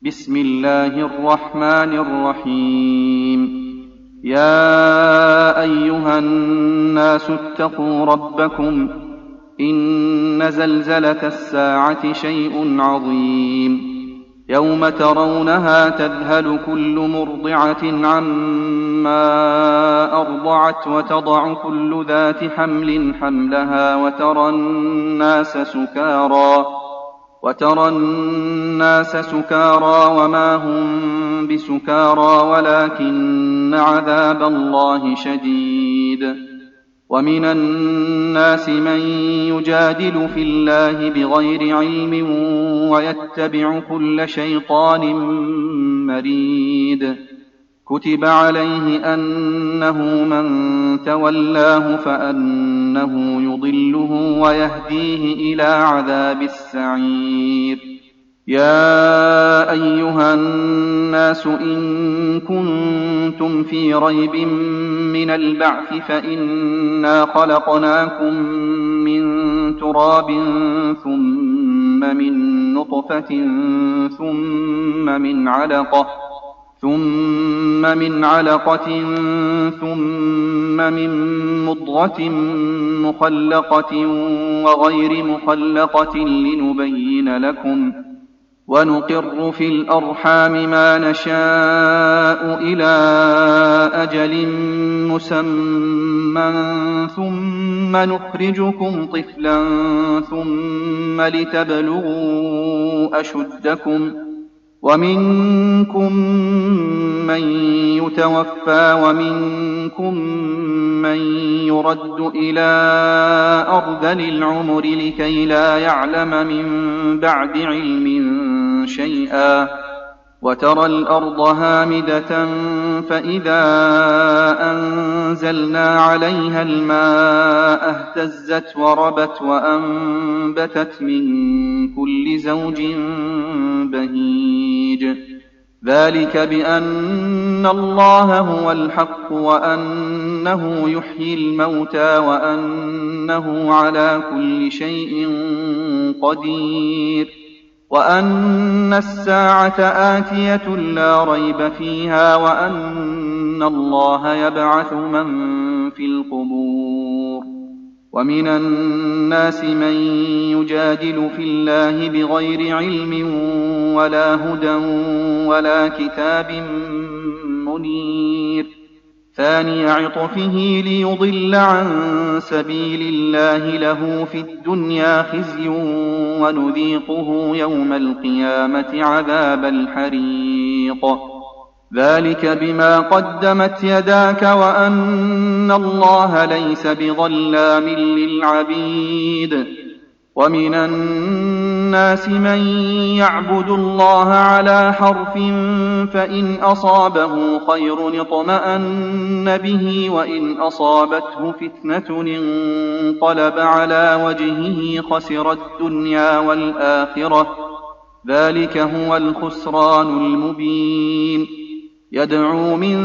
بسم الله الرحمن الرحيم. يا أيها الناس اتقوا ربكم، إن زلزلة الساعة شيء عظيم. يوم ترونها تذهل كل مرضعة عما أرضعت وتضع كل ذات حمل حملها وترى الناس سكارى وما هم بسكارى ولكن عذاب الله شديد. ومن الناس من يجادل في الله بغير علم ويتبع كل شيطان مريد. كتب عليه أنه من تولاه فأنه يضله ويهديه إلى عذاب السعير. يا أيها الناس إن كنتم في ريب من البعث فإنا خلقناكم من تراب ثم من نطفة ثم من علقة ثم من مضغة مخلقة وغير مخلقة لنبين لكم، ونقر في الأرحام ما نشاء إلى أجل مسمى ثم نخرجكم طفلا ثم لتبلغوا أشدكم، ومنكم من يتوفى ومنكم من يرد إلى أرذل العمر لكي لا يعلم من بعد علم شيئا. وترى الأرض هامدة فإذا أنزلنا عليها الماء اهتزت وربت وأنبتت من كل زوج بهيج. ذلك بأن الله هو الحق وأنه يحيي الموتى وأنه على كل شيء قدير، وأن الساعة آتية لا ريب فيها، وأن الله يبعث من في القبور. ومن الناس من يجادل في الله بغير علم ولا هدى ولا كتاب منير. ثاني عطفه ليضل عن سبيل الله له في الدنيا خزي ونذيقه يوم القيامة عذاب الحريق. ذلك بما قدمت يداك وأن الله ليس بظلام للعبيد. ومن الناس من يعبد الله على حرف فإن أصابه خير اطمأن به وإن أصابته فتنة انقلب على وجهه خسر الدنيا والآخرة. ذلك هو الخسران المبين. يدعو من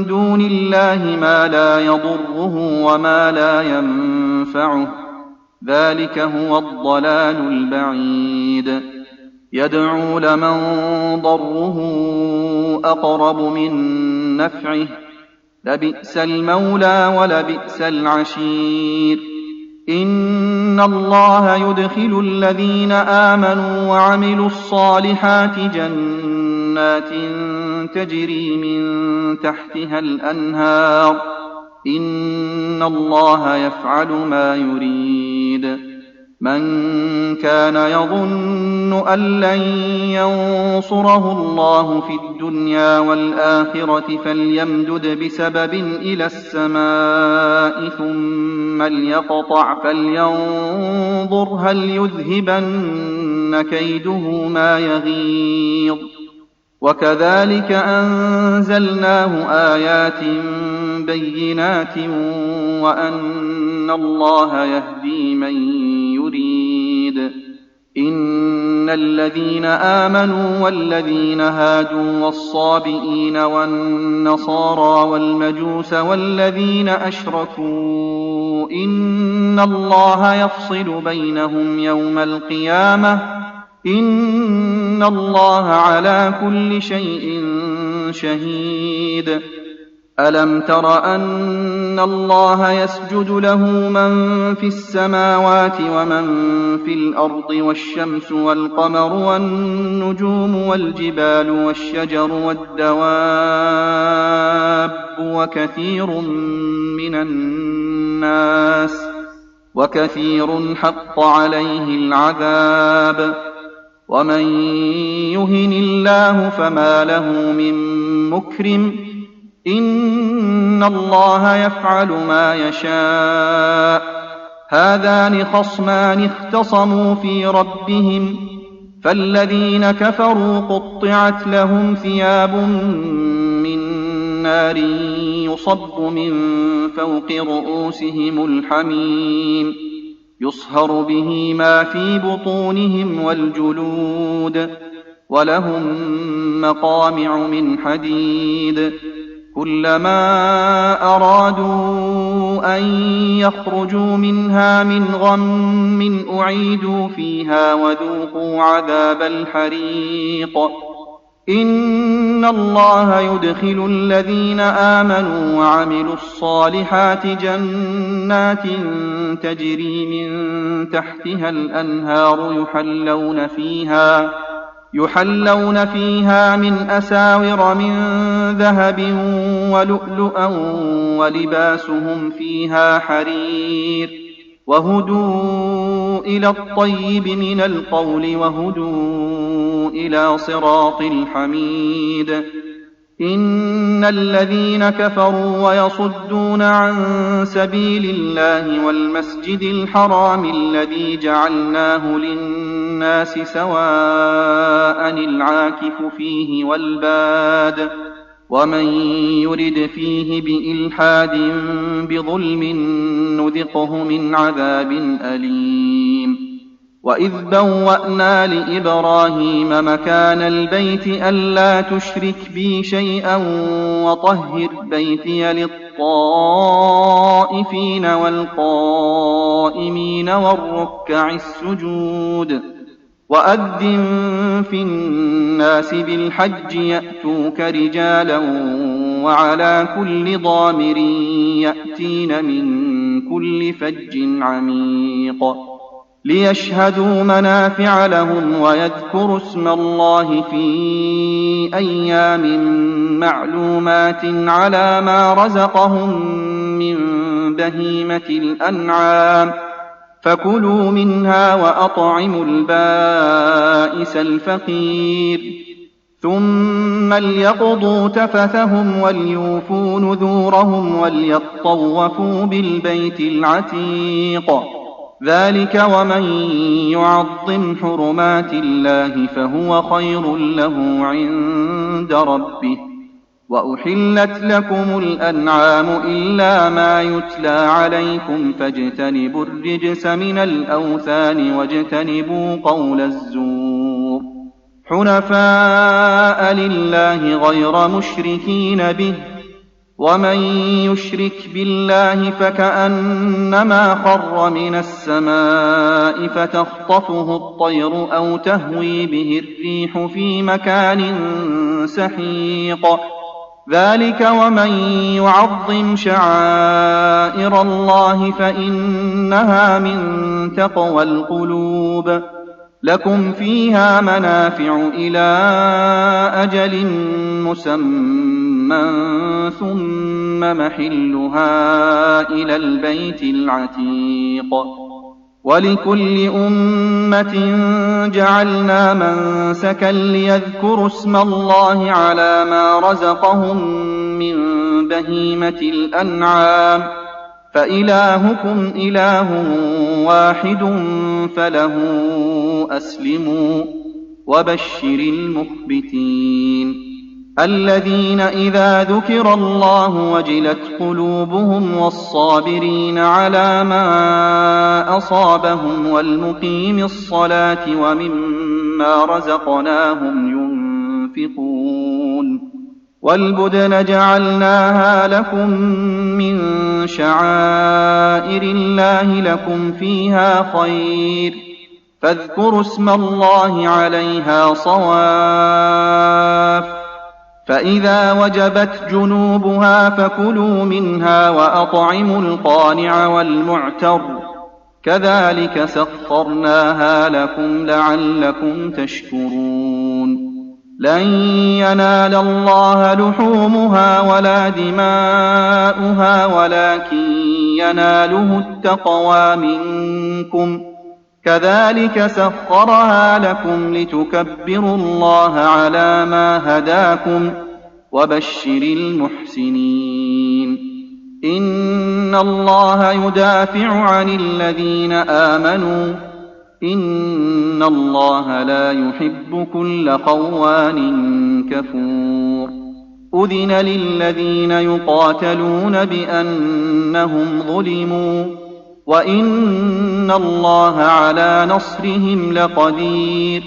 دون الله ما لا يضره وما لا ينفعه، ذلك هو الضلال البعيد. يدعو لمن ضره أقرب من نفعه، لبئس المولى ولبئس العشير. إن الله يدخل الذين آمنوا وعملوا الصالحات جنات تجري من تحتها الأنهار، إن الله يفعل ما يريد. من كان يظن أن لن ينصره الله في الدنيا والآخرة فليمدد بسبب إلى السماء ثم ليقطع فلينظر هل يذهبن كيده ما يغيظ. وكذلك أنزلناه آيات بينات وأن الله يهدي من يريد. إن الذين آمنوا والذين هادوا والصابئين والنصارى والمجوس والذين أشركوا إن الله يفصل بينهم يوم القيامة إن الله على كل شيء شهيد. ألم تر أن الله يسجد له من في السماوات ومن في الأرض والشمس والقمر والنجوم والجبال والشجر والدواب وكثير حق عليه العذاب ومن يهن الله فما له من مكرم إن الله يفعل ما يشاء. هذان خصمان اختصموا في ربهم فالذين كفروا قطعت لهم ثياب من نار يصب من فوق رؤوسهم الحميم يصهر به ما في بطونهم والجلود ولهم مقامع من حديد كلما أرادوا أن يخرجوا منها من غم أعيدوا فيها وذوقوا عذاب الحريق. إن الله يدخل الذين آمنوا وعملوا الصالحات جنات تجري من تحتها الأنهار يحلون فيها من أساور من ذهب ولؤلؤا ولباسهم فيها حرير وهدوا إلى الطيب من القول وهدوا إلى صراط الحميد. إن الذين كفروا ويصدون عن سبيل الله والمسجد الحرام الذي جعلناه للناس سواء العاكف فيه والباد ومن يرد فيه بإلحاد بظلم نذقه من عذاب أليم. وإذ بوأنا لإبراهيم مكان البيت ألا تشرك بي شيئا وطهر بيتي للطائفين والقائمين والركع السجود. وأذن في الناس بالحج يأتوك رجالا وعلى كل ضامر يأتين من كل فج عميق ليشهدوا منافع لهم ويذكروا اسم الله في أيام معلومات على ما رزقهم من بهيمة الأنعام فكلوا منها وأطعموا البائس الفقير ثم ليقضوا تفثهم وليوفوا نذورهم وليطوفوا بالبيت العتيق. ذلك ومن يعظم حرمات الله فهو خير له عند ربه. وأحلت لكم الأنعام إلا ما يتلى عليكم فاجتنبوا الرجس من الأوثان واجتنبوا قول الزور حنفاء لله غير مشركين به ومن يشرك بالله فكأنما خر من السماء فتخطفه الطير أو تهوي به الريح في مكان سحيق. ذلك ومن يعظم شعائر الله فإنها من تقوى القلوب. لكم فيها منافع إلى أجل مسمى ثم محلها إلى البيت العتيق. ولكل أمة جعلنا منسكا ليذكروا اسم الله على ما رزقهم من بهيمة الأنعام فإلهكم إله واحد فله أسلموا وبشر المخبتين الذين إذا ذكر الله وجلت قلوبهم والصابرين على ما أصابهم والمقيم الصلاة ومما رزقناهم ينفقون. والبدن جعلناها لكم من شعائر الله لكم فيها خير فاذكروا اسم الله عليها صواف، فإذا وجبت جنوبها فكلوا منها وأطعموا القانع والمعتر، كذلك سخرناها لكم لعلكم تشكرون. لن ينال الله لحومها ولا دماؤها ولكن يناله التقوى منكم، كذلك سخرها لكم لتكبروا الله على ما هداكم، وبشر المحسنين. إن الله يدافع عن الذين آمنوا، إن الله لا يحب كل خوان كفور. أذن للذين يقاتلون بأنهم ظلموا، وإن الله على نصرهم لقدير.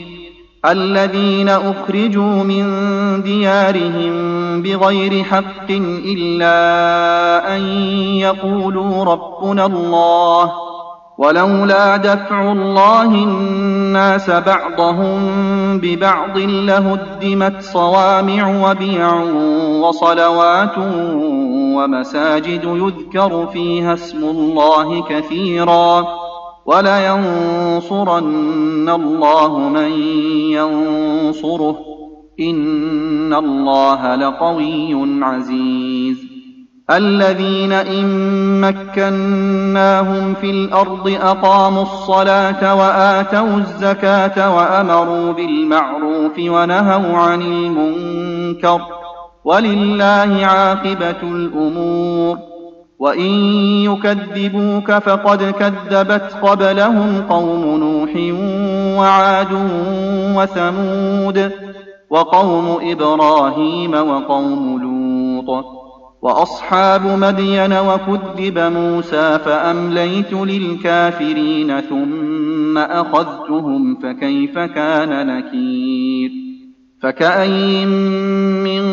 الذين أخرجوا من ديارهم بغير حق إلا أن يقولوا ربنا الله، ولولا دفع الله الناس بعضهم ببعض لهدمت صوامع وبيع وصلوات ومساجد يذكر فيها اسم الله كثيرا، ولينصرن الله من ينصره، إن الله لقوي عزيز. الذين إن مكناهم في الأرض أقاموا الصلاة وآتوا الزكاة وأمروا بالمعروف ونهوا عن المنكر، ولله عاقبة الأمور. وإن يكذبوك فقد كذبت قبلهم قوم نوح وعاد وثمود وقوم إبراهيم وقوم لوط وأصحاب مدين، وكذب موسى فأمليت للكافرين ثم أخذتهم فكيف كان نكير. فكأين من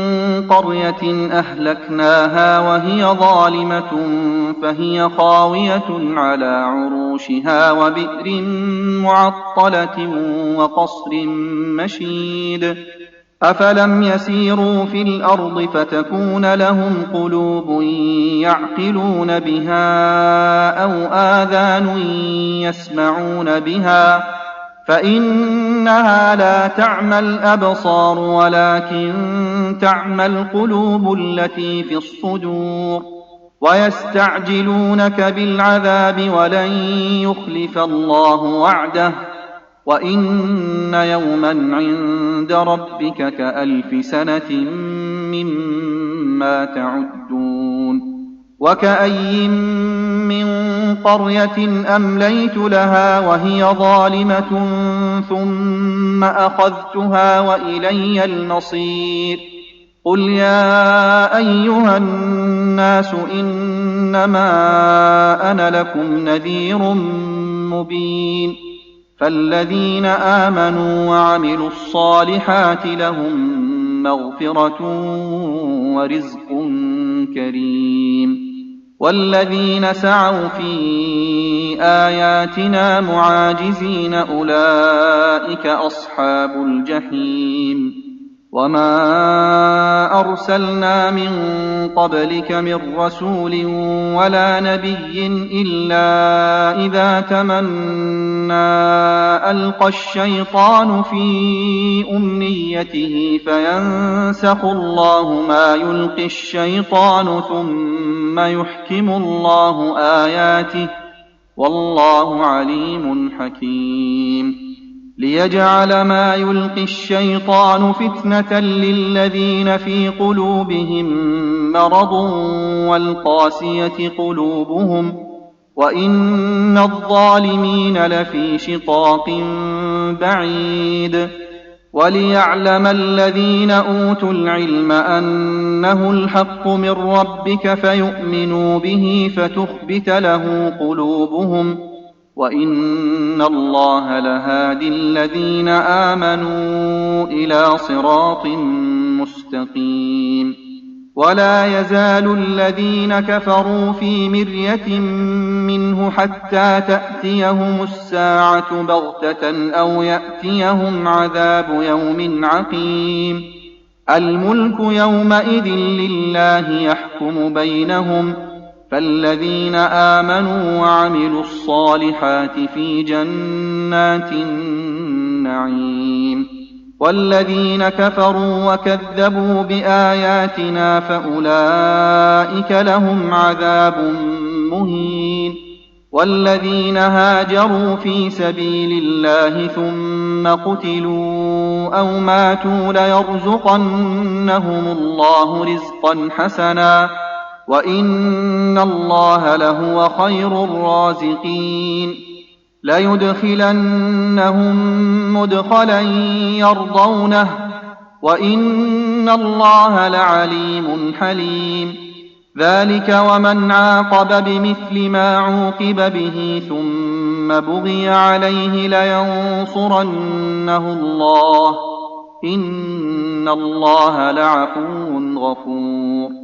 قرية أهلكناها وهي ظالمة فهي خاوية على عروشها وبئر معطلة وقصر مشيد. أفلم يسيروا في الأرض فتكون لهم قلوب يعقلون بها أو آذان يسمعون بها، فإنها لا تعمى الأبصار ولكن تعمى القلوب التي في الصدور. ويستعجلونك بالعذاب ولن يخلف الله وعده، وإن يوما عند ربك كألف سنة مما تعدون. وكأين من قرية أمليت لها وهي ظالمة ثم أخذتها وإلي المصير. قل يا أيها الناس إنما أنا لكم نذير مبين. فالذين آمنوا وعملوا الصالحات لهم مغفرة ورزق كريم. والذين سعوا في آياتنا معاجزين أولئك أصحاب الجحيم. وما أرسلنا من قبلك من رسول ولا نبي إلا إذا تمنى ألقى الشيطان في أمنيته فينسخ الله ما يلقي الشيطان ثم يحكم الله آياته، والله عليم حكيم. ليجعل ما يلقي الشيطان فتنة للذين في قلوبهم مرض والقاسية قلوبهم، وإن الظالمين لفي شقاق بعيد. وليعلم الذين أوتوا العلم أنه الحق من ربك فيؤمنوا به فتخبت له قلوبهم، وإن الله لهادي الذين آمنوا إلى صراط مستقيم. ولا يزال الذين كفروا في مرية منه حتى تأتيهم الساعة بغتة أو يأتيهم عذاب يوم عقيم الملك يومئذ لله يحكم بينهم فالذين آمنوا وعملوا الصالحات في جنات النعيم والذين كفروا وكذبوا بآياتنا فأولئك لهم عذاب مهين والذين هاجروا في سبيل الله ثم قتلوا أو ماتوا ليرزقنهم الله رزقا حسنا وإن الله لهو خير الرازقين ليدخلنهم مدخلا يرضونه وإن الله لعليم حليم ذلك ومن عاقب بمثل ما عوقب به ثم بغي عليه لينصرنه الله إن الله لعفو غفور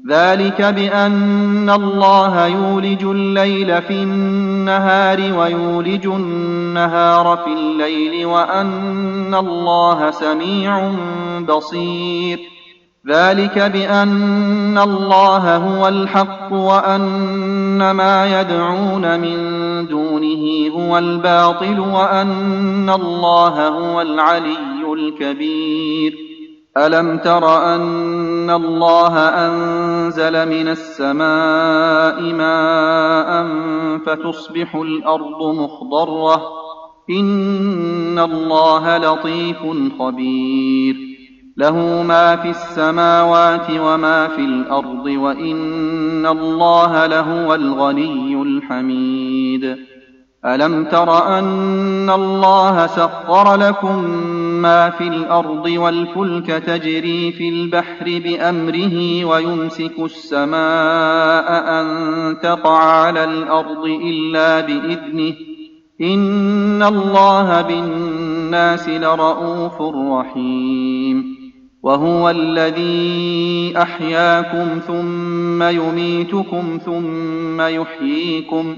ذلك بأن الله يولج الليل في النهار ويولج النهار في الليل وأن الله سميع بصير ذلك بأن الله هو الحق وأن ما يدعون من دونه هو الباطل وأن الله هو العلي الكبير ألم تر أن الله أنزل من السماء ماء فتصبح الأرض مخضرة إن الله لطيف خبير له ما في السماوات وما في الأرض وإن الله لهو الغني الحميد ألم تر أن الله سخر لكم ما في الأرض والفلك تجري في البحر بأمره ويمسك السماء أن تقع على الأرض إلا بإذنه إن الله بالناس لرءوف رحيم وهو الذي أحياكم ثم يميتكم ثم يحييكم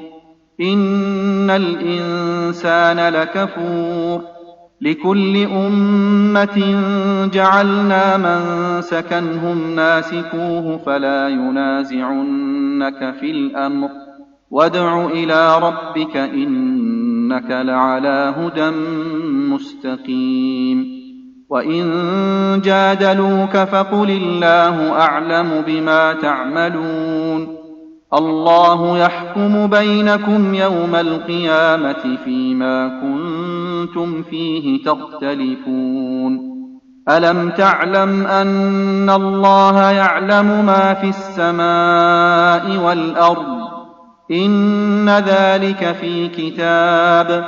إن الإنسان لكفور لكل أمة جعلنا منسكا هم ناسكوه فلا ينازعنك في الأمر وادع إلى ربك إنك لعلى هدى مستقيم وإن جادلوك فقل الله أعلم بما تعملون الله يحكم بينكم يوم القيامة فيما كنتم فيه تختلفون ألم تعلم أن الله يعلم ما في السماء والأرض إن ذلك في كتاب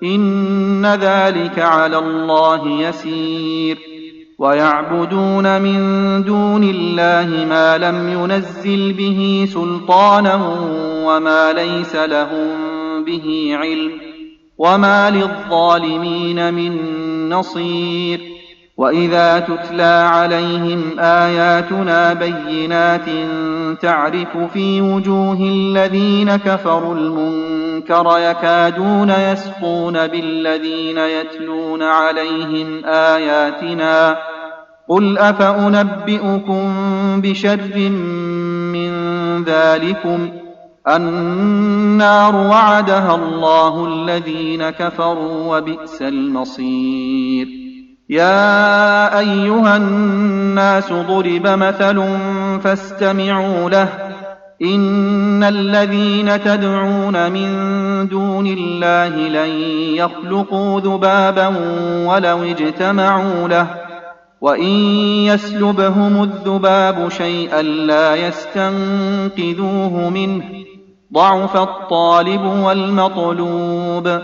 إن ذلك على الله يسير ويعبدون من دون الله ما لم ينزل به سلطانا وما ليس لهم به علم وما للظالمين من نصير وإذا تتلى عليهم آياتنا بينات تعرف في وجوه الذين كفروا المنكر يكادون يسقون بالذين يتلون عليهم آياتنا قل أفأنبئكم بشر من ذلكم النار وعدها الله الذين كفروا وبئس المصير يا أيها الناس ضرب مثل فاستمعوا له إن الذين تدعون من دون الله لن يخلقوا ذبابا ولو اجتمعوا له وإن يسلبهم الذباب شيئا لا يستنقذوه منه ضعف الطالب والمطلوب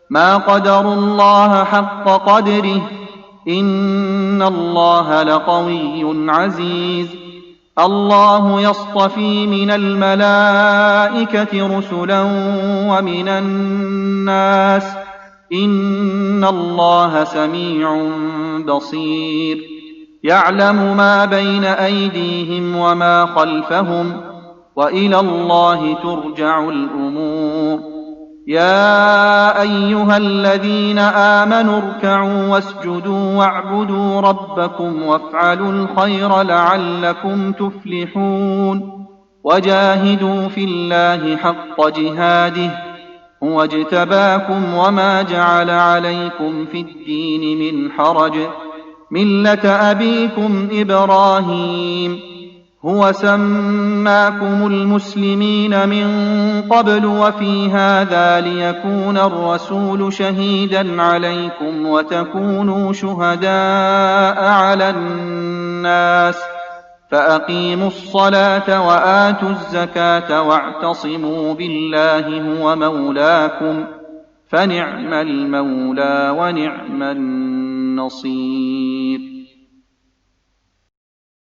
ما قدروا الله حق قدره إن الله لقوي عزيز الله يصطفي من الملائكة رسلا ومن الناس إن الله سميع بصير يعلم ما بين أيديهم وما خلفهم وإلى الله ترجع الأمور. يا أيها الذين آمنوا اركعوا واسجدوا واعبدوا ربكم وافعلوا الخير لعلكم تفلحون. وجاهدوا في الله حق جهاده هو اجتباكم وما جعل عليكم في الدين من حرج ملة أبيكم إبراهيم هو سماكم المسلمين من قبل وفي هذا ليكون الرسول شهيدا عليكم وتكونوا شهداء على الناس فأقيموا الصلاة وآتوا الزكاة واعتصموا بالله هو مولاكم فنعم المولى ونعم النصير.